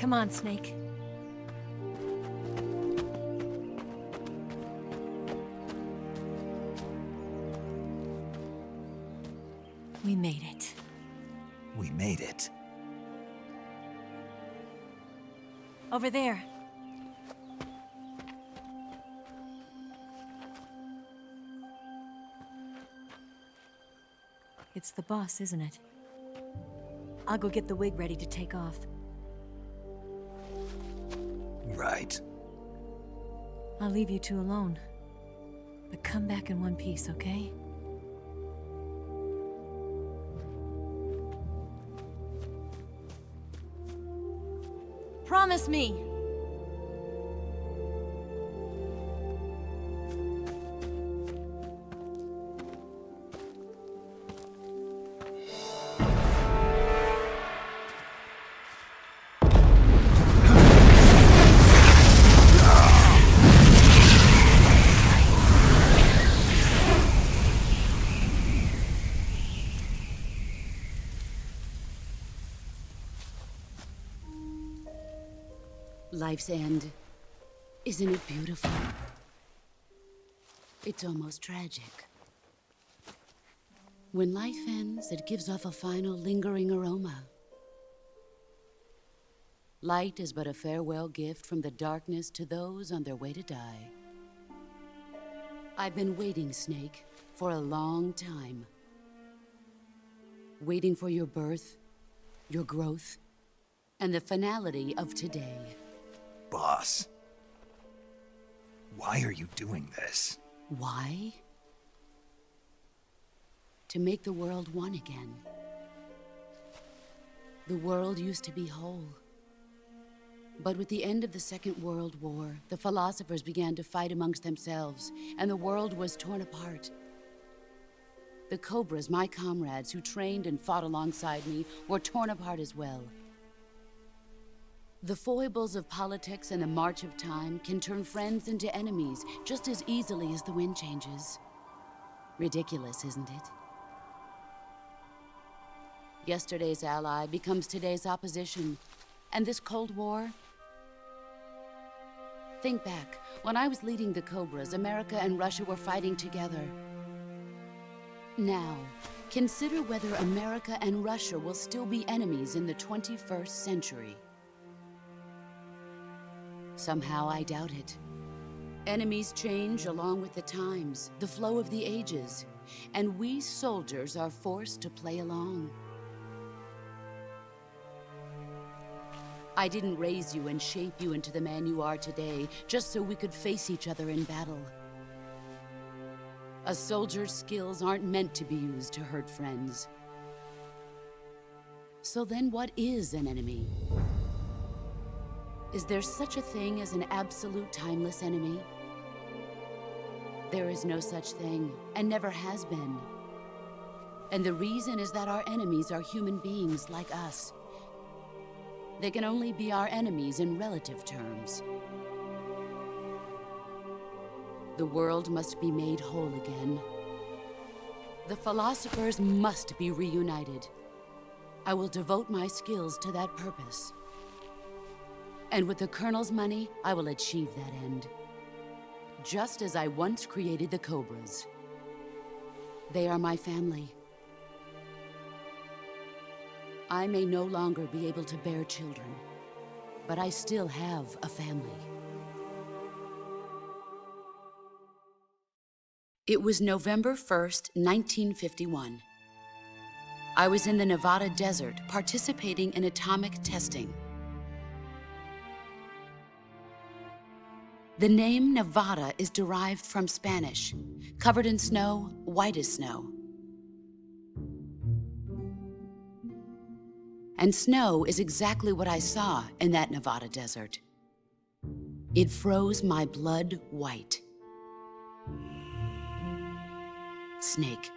Come on, Snake. We made it. We made it. Over there. It's the boss, isn't it? I'll go get the wig ready to take off. Right. I'll leave you two alone. But come back in one piece, okay? Promise me! Life's end. Isn't it beautiful? It's almost tragic. When life ends, it gives off a final lingering aroma. Light is but a farewell gift from the darkness to those on their way to die. I've been waiting, Snake, for a long time. Waiting for your birth, your growth, and the finality of today. Boss. Why are you doing this? Why? To make the world one again. The world used to be whole. But with the end of the Second World War, the philosophers began to fight amongst themselves, and the world was torn apart. The Cobras, my comrades who trained and fought alongside me, were torn apart as well. The foibles of politics and the march of time can turn friends into enemies just as easily as the wind changes. Ridiculous, isn't it? Yesterday's ally becomes today's opposition. And this Cold War? Think back. When I was leading the Cobras, America and Russia were fighting together. Now, consider whether America and Russia will still be enemies in the 21st century. Somehow I doubt it. Enemies change along with the times, the flow of the ages, and we soldiers are forced to play along. I didn't raise you and shape you into the man you are today just so we could face each other in battle. A soldier's skills aren't meant to be used to hurt friends. So then what is an enemy? Is there such a thing as an absolute timeless enemy? There is no such thing, and never has been. And the reason is that our enemies are human beings like us. They can only be our enemies in relative terms. The world must be made whole again. The philosophers must be reunited. I will devote my skills to that purpose. And with the Colonel's money, I will achieve that end. Just as I once created the Cobras. They are my family. I may no longer be able to bear children, but I still have a family. It was November 1st, 1951. I was in the Nevada desert participating in atomic testing. The name Nevada is derived from Spanish, covered in snow, white as snow. And snow is exactly what I saw in that Nevada desert. It froze my blood white. Snake,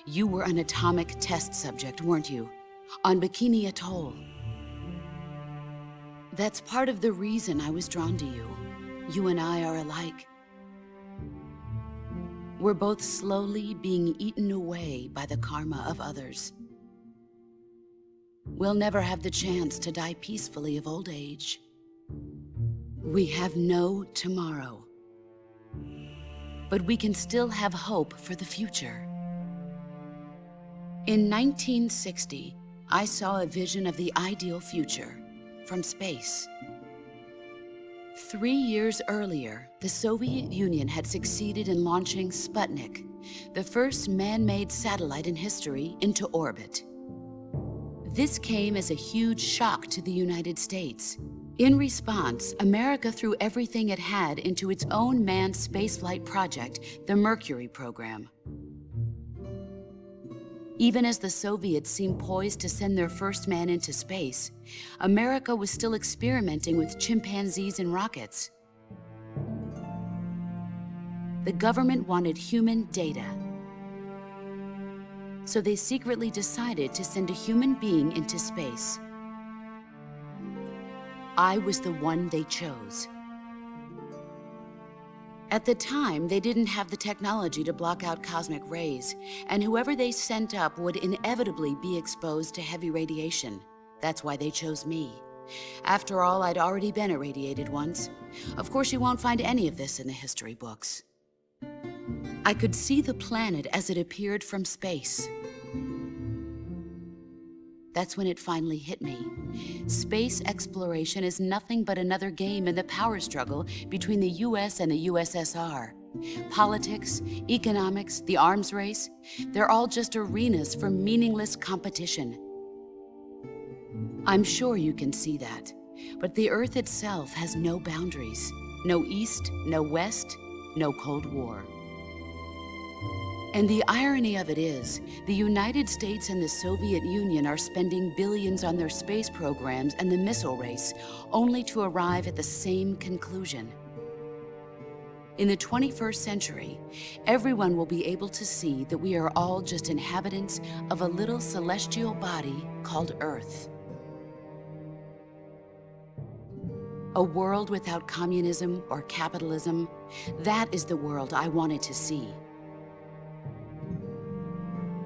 you were an atomic test subject, weren't you? On Bikini Atoll. That's part of the reason I was drawn to you. You and I are alike. We're both slowly being eaten away by the karma of others. we'll never have the chance to die peacefully of old age. We have no tomorrow. But we can still have hope for the future. In 1960, I saw a vision of the ideal future from space. 3 years earlier, the Soviet Union had succeeded in launching Sputnik, the first man-made satellite in history, into orbit. This came as a huge shock to the United States. In response, America threw everything it had into its own manned spaceflight project, the Mercury program. Even as the Soviets seemed poised to send their first man into space, America was still experimenting with chimpanzees and rockets. The government wanted human data. So they secretly decided to send a human being into space. I was the one they chose. At the time, they didn't have the technology to block out cosmic rays, and whoever they sent up would inevitably be exposed to heavy radiation. That's why they chose me. After all, I'd already been irradiated once. Of course, you won't find any of this in the history books. I could see the planet as it appeared from space. That's when it finally hit me. Space exploration is nothing but another game in the power struggle between the US and the USSR. Politics, economics, the arms race, they're all just arenas for meaningless competition. I'm sure you can see that, but the Earth itself has no boundaries. No East, no West, no Cold War. And the irony of it is, the United States and the Soviet Union are spending billions on their space programs and the missile race, only to arrive at the same conclusion. In the 21st century, everyone will be able to see that we are all just inhabitants of a little celestial body called Earth. A world without communism or capitalism, that is the world I wanted to see.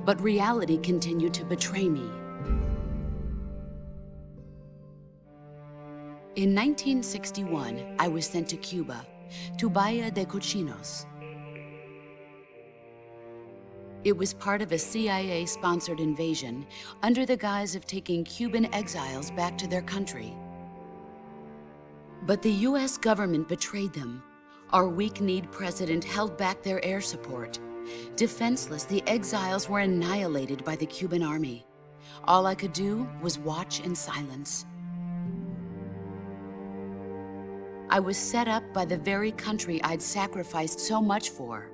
But reality continued to betray me. In 1961, I was sent to Cuba, to Bahia de Cochinos. It was part of a CIA-sponsored invasion under the guise of taking Cuban exiles back to their country. But the US government betrayed them. Our weak-kneed president held back their air support. Defenseless, the exiles were annihilated by the Cuban army. All I could do was watch in silence. I was set up by the very country I'd sacrificed so much for,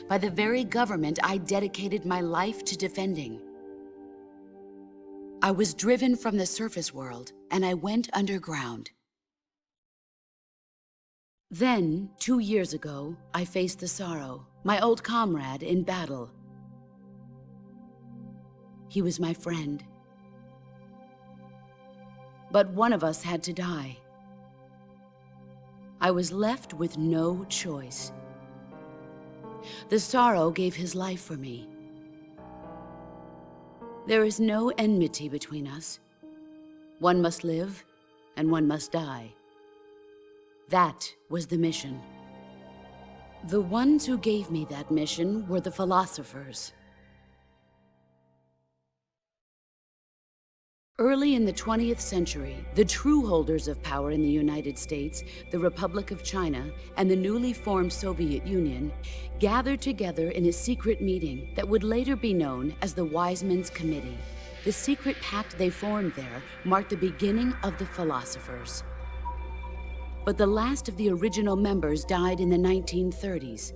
by the very government I dedicated my life to defending. I was driven from the surface world, and I went underground. Then, 2 years ago, I faced the Sorrow, my old comrade in battle. He was my friend. But one of us had to die. I was left with no choice. The Sorrow gave his life for me. There is no enmity between us. One must live, and one must die. That was the mission. The ones who gave me that mission were the philosophers. Early in the 20th century, the true holders of power in the United States, the Republic of China, and the newly formed Soviet Union gathered together in a secret meeting that would later be known as the Wise Men's Committee. The secret pact they formed there marked the beginning of the philosophers. But the last of the original members died in the 1930s.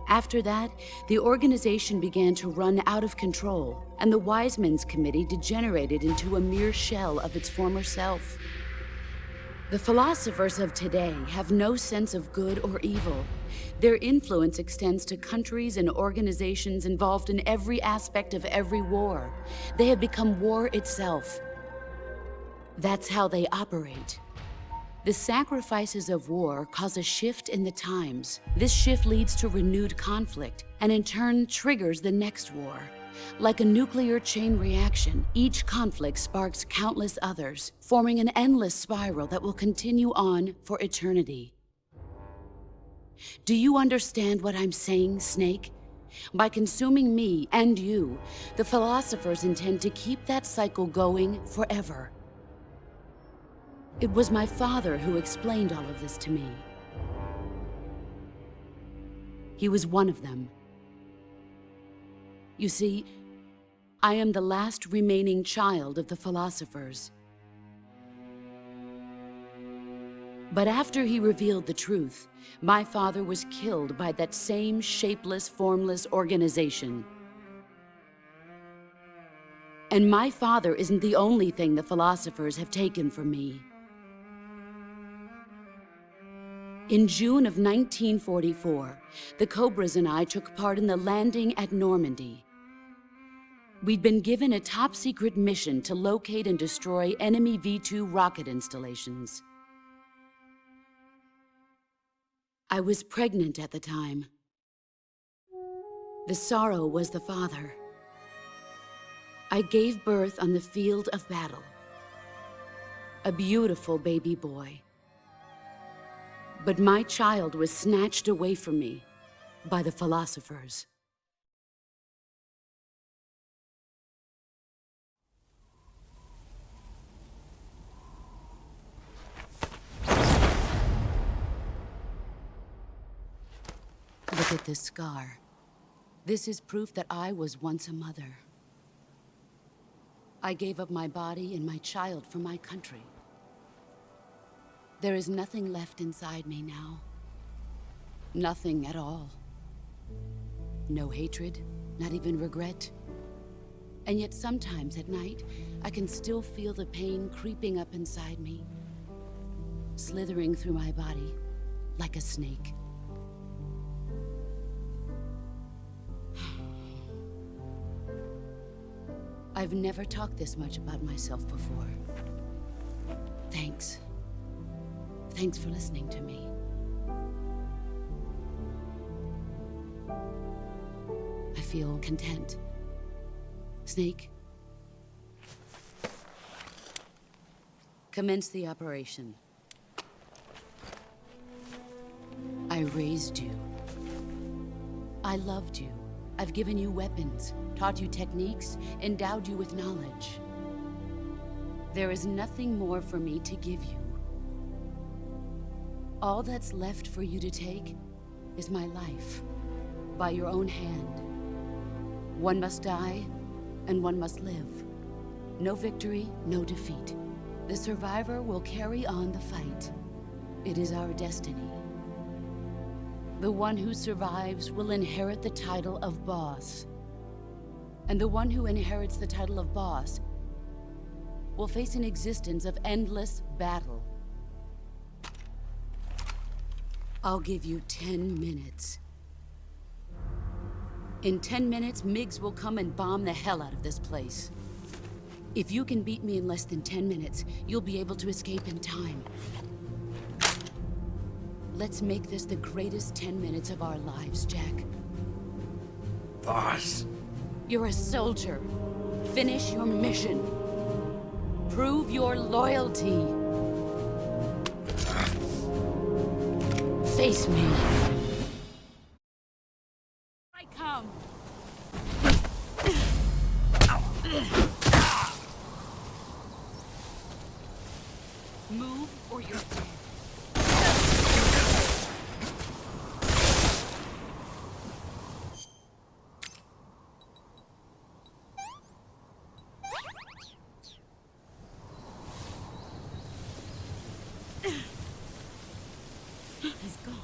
After that, the organization began to run out of control, and the Wise Men's Committee degenerated into a mere shell of its former self. The philosophers of today have no sense of good or evil. Their influence extends to countries and organizations involved in every aspect of every war. They have become war itself. That's how they operate. The sacrifices of war cause a shift in the times. This shift leads to renewed conflict, and in turn triggers the next war. Like a nuclear chain reaction, each conflict sparks countless others, forming an endless spiral that will continue on for eternity. Do you understand what I'm saying, Snake? By consuming me and you, the philosophers intend to keep that cycle going forever. It was my father who explained all of this to me. He was one of them. You see, I am the last remaining child of the philosophers. But after he revealed the truth, my father was killed by that same shapeless, formless organization. And my father isn't the only thing the philosophers have taken from me. In June of 1944, the Cobras and I took part in the landing at Normandy. We'd been given a top-secret mission to locate and destroy enemy V-2 rocket installations. I was pregnant at the time. The sorrow was the father. I gave birth on the field of battle. A beautiful baby boy. But my child was snatched away from me by the philosophers. Look at this scar. This is proof that I was once a mother. I gave up my body and my child for my country. There is nothing left inside me now. Nothing at all. No hatred, not even regret. And yet sometimes at night, I can still feel the pain creeping up inside me, slithering through my body like a snake. I've never talked this much about myself before. Thanks. Thanks for listening to me. I feel content. Snake? Commence the operation. I raised you. I loved you. I've given you weapons, taught you techniques, endowed you with knowledge. There is nothing more for me to give you. All that's left for you to take is my life, by your own hand. One must die, and one must live. No victory, no defeat. The survivor will carry on the fight. It is our destiny. The one who survives will inherit the title of boss. And the one who inherits the title of boss will face an existence of endless battle. I'll give you 10 minutes. In 10 minutes, MiGs will come and bomb the hell out of this place. If you can beat me in less than 10 minutes, you'll be able to escape in time. Let's make this the greatest 10 minutes of our lives, Jack. Boss. You're a soldier. Finish your mission. Prove your loyalty. Face me. I come. Move or you're dead. He's gone.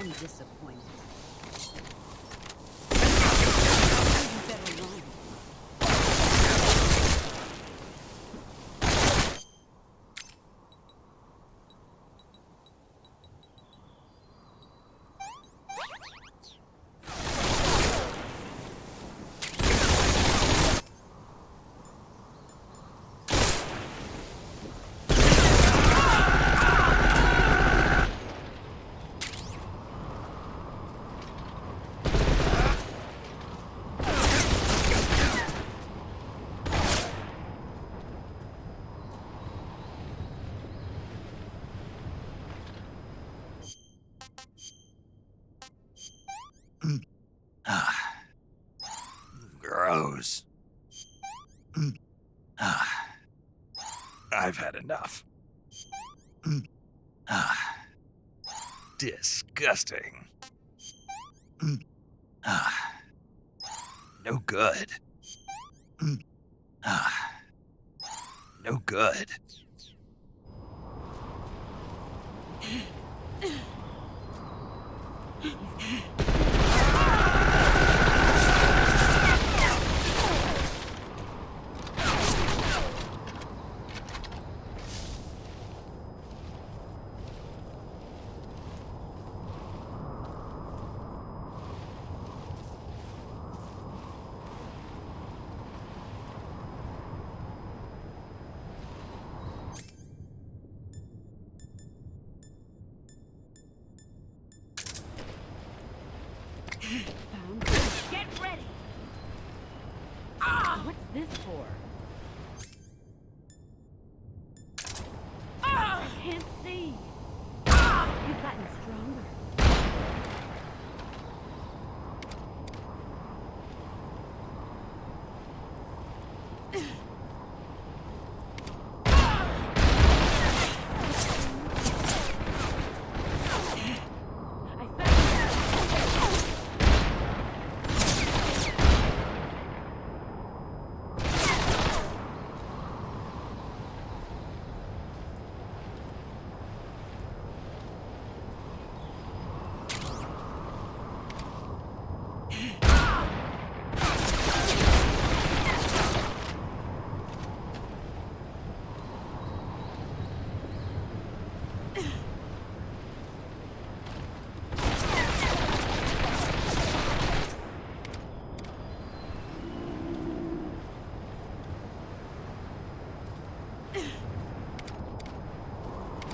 I'm disappointed. You better run. Gross. I've had enough. Disgusting. No good. No good. Get ready! Ah! What's this for? Ah! I can't see. Ah! You've gotten stronger.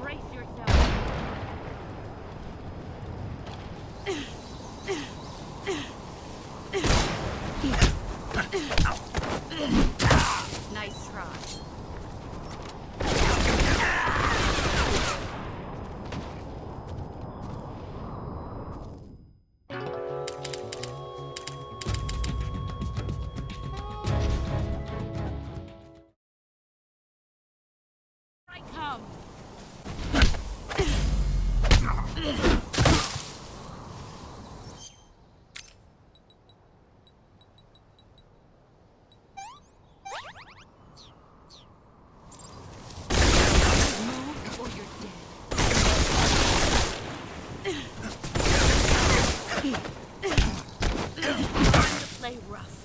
Brace yourself. Nice try. I come. Move or you're dead. Time to play rough.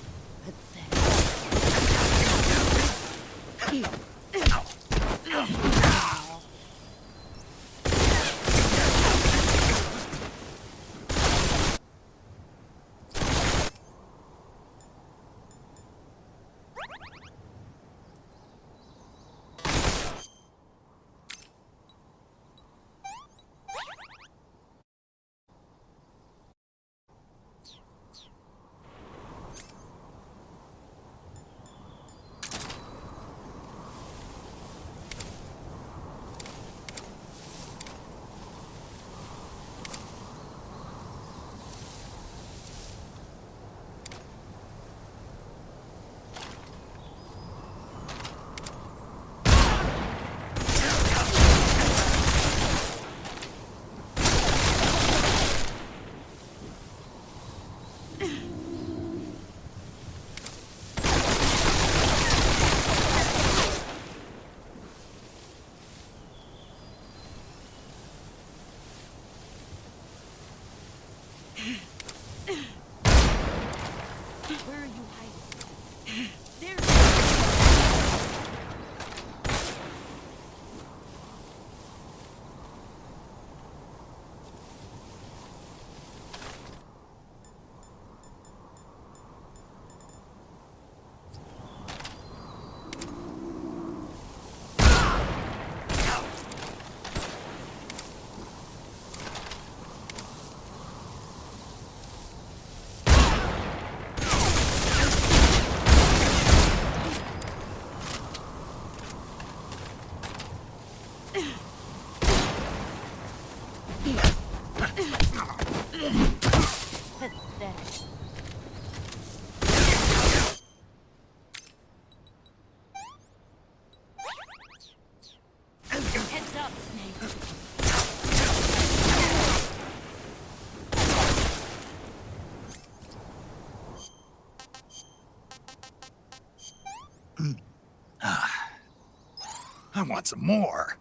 I want some more.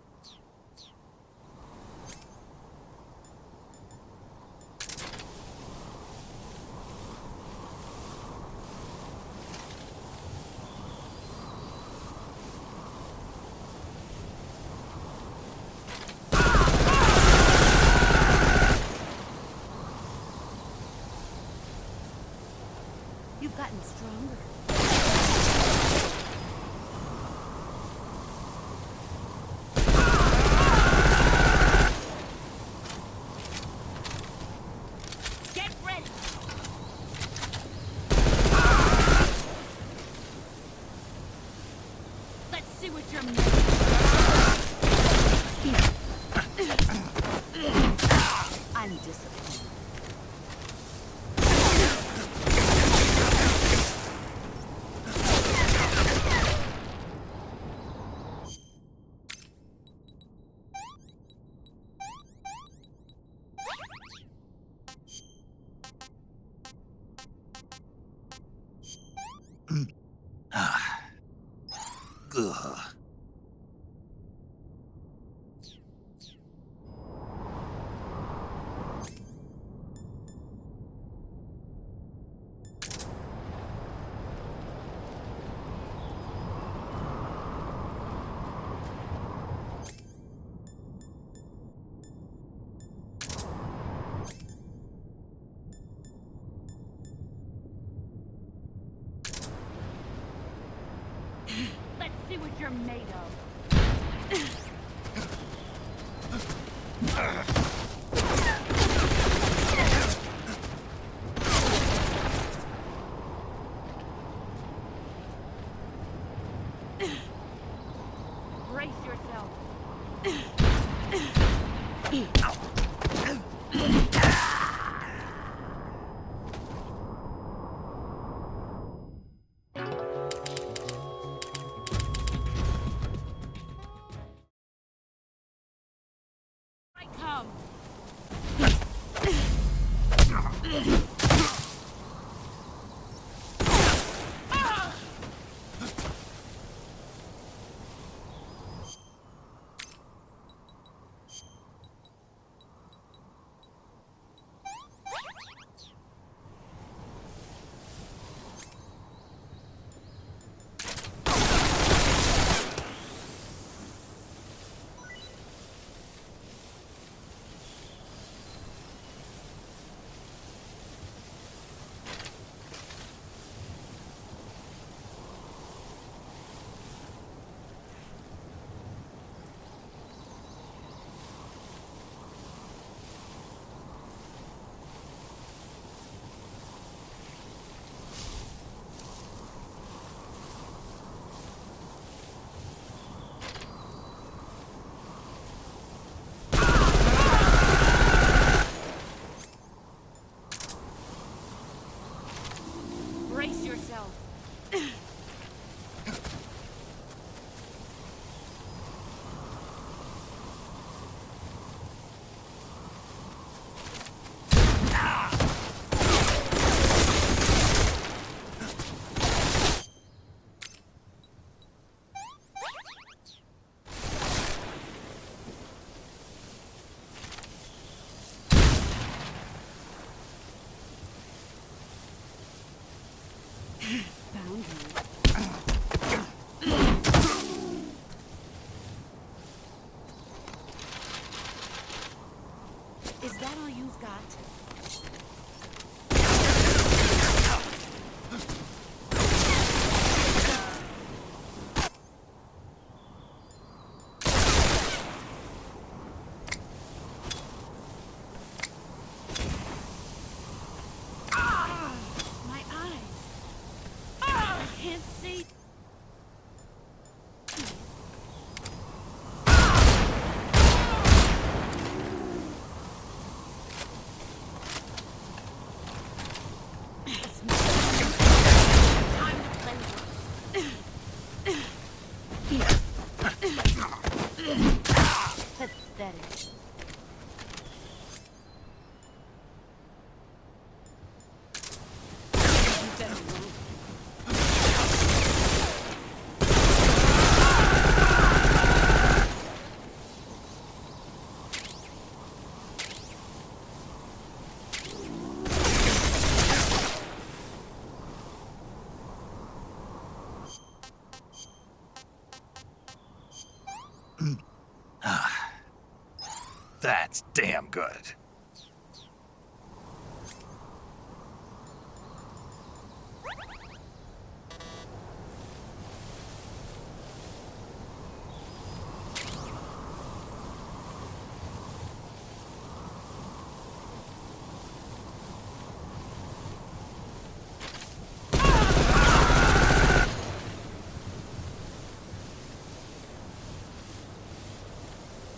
You've gotten stronger. Get ready. Let's see what you're made of. I'm disappointed. Ugh. Let's see what you're made of. Brace yourself. I come. Brace yourself. Found you. Is that all you've got? My eyes. I can't see. Pathetic. You better run. That's damn good.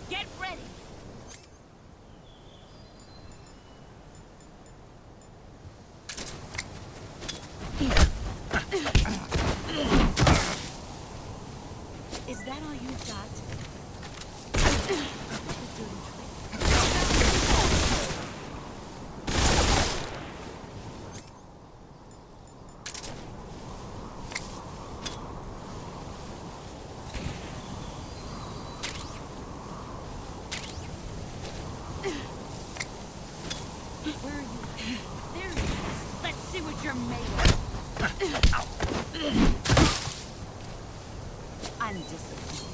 Get ready! Is that all you've got? Where are you? There he is. Let's see what you're made of. I'm disappointed.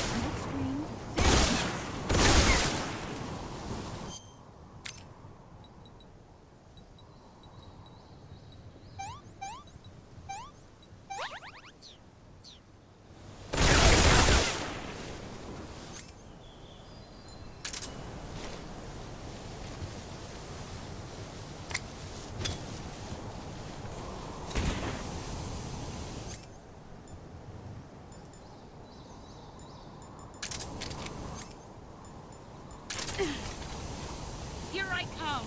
Don't scream. There he is. Here I come.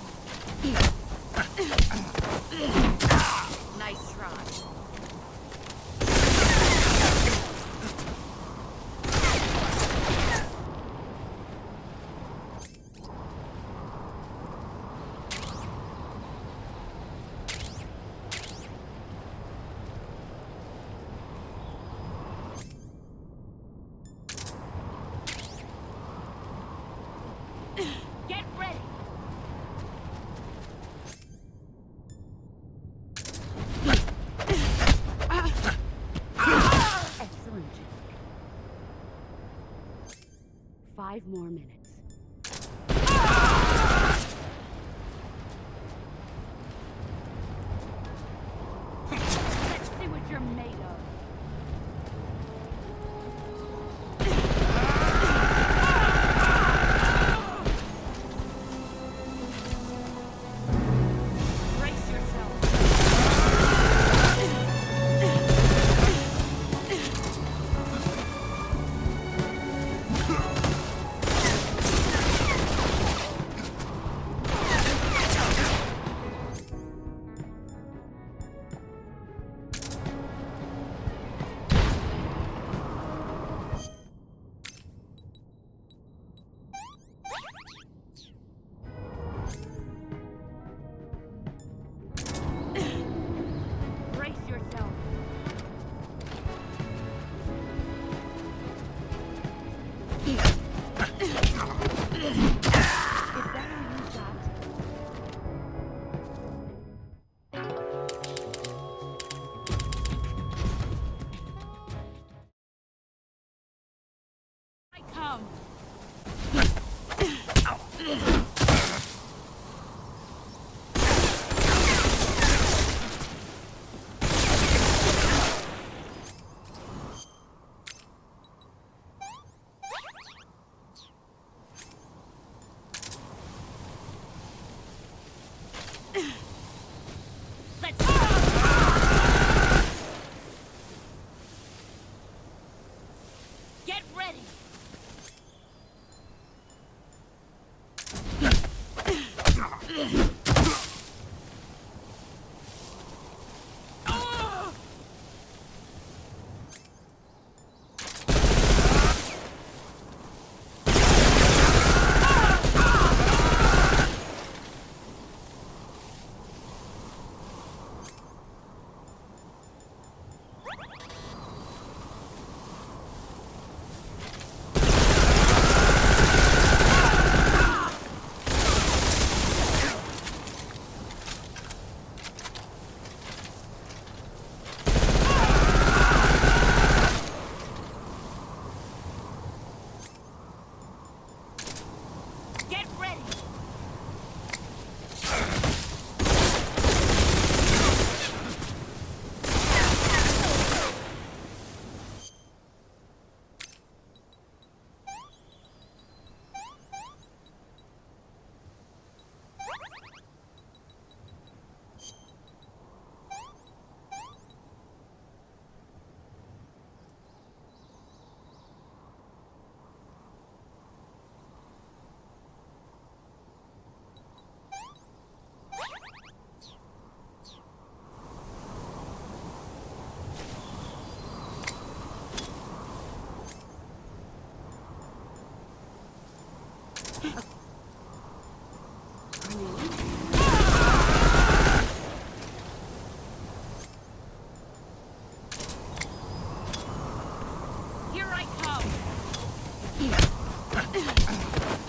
Nice try. Get ready. Excellent. 5 more minutes. Let's see what you're made of. Brace yourself. Brace yourself. Is that all you got? I come. Let's go! Get ready!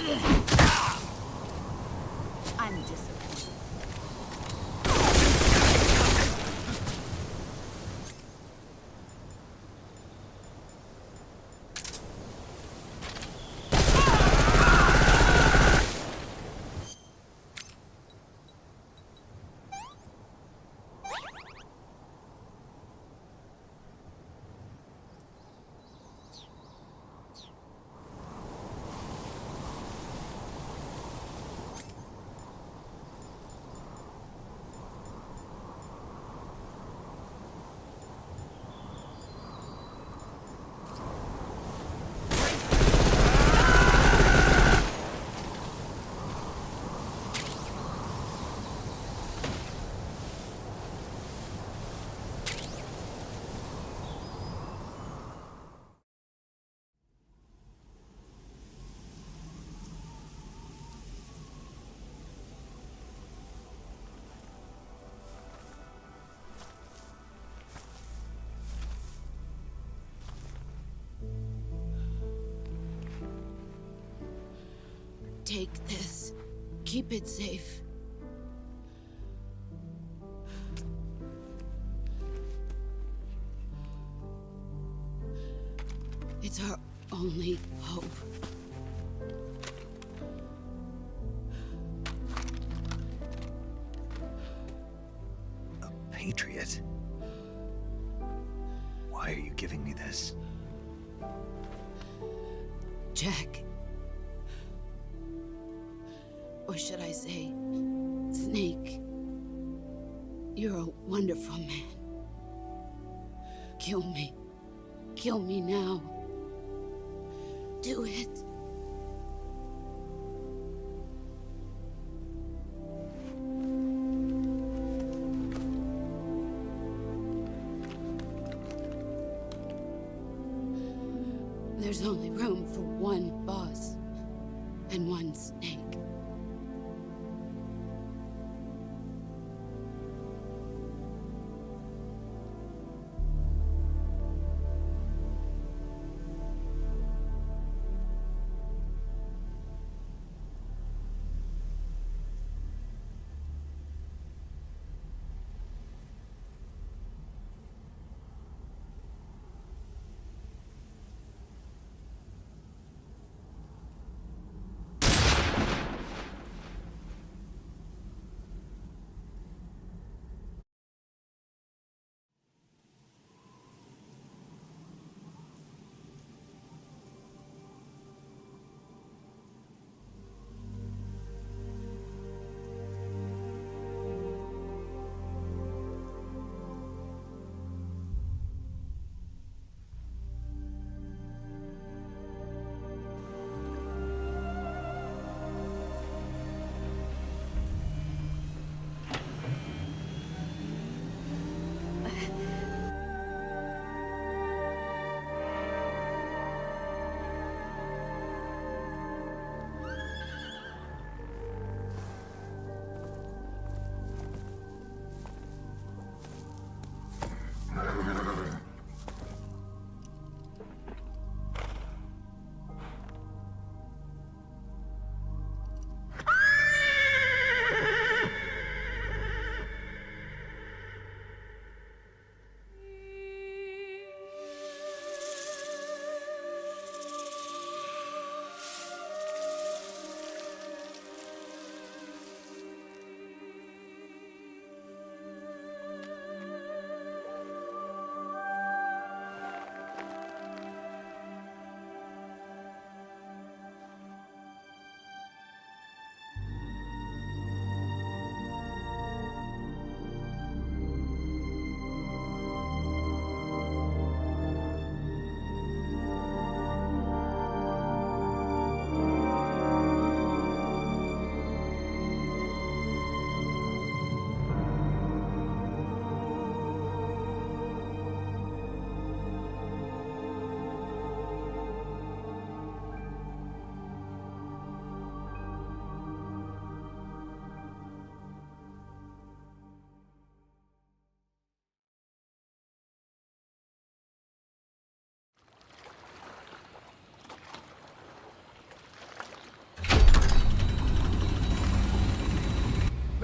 I'm disappointed. Take this. Keep it safe. It's our only hope. A patriot? Why are you giving me this? Jack. Or should I say, Snake. You're a wonderful man. Kill me. Kill me now. Do it. There's only room for one boss and one snake.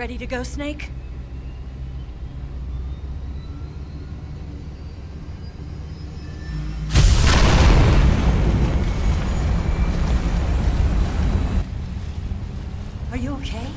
Ready to go, Snake? Are you okay?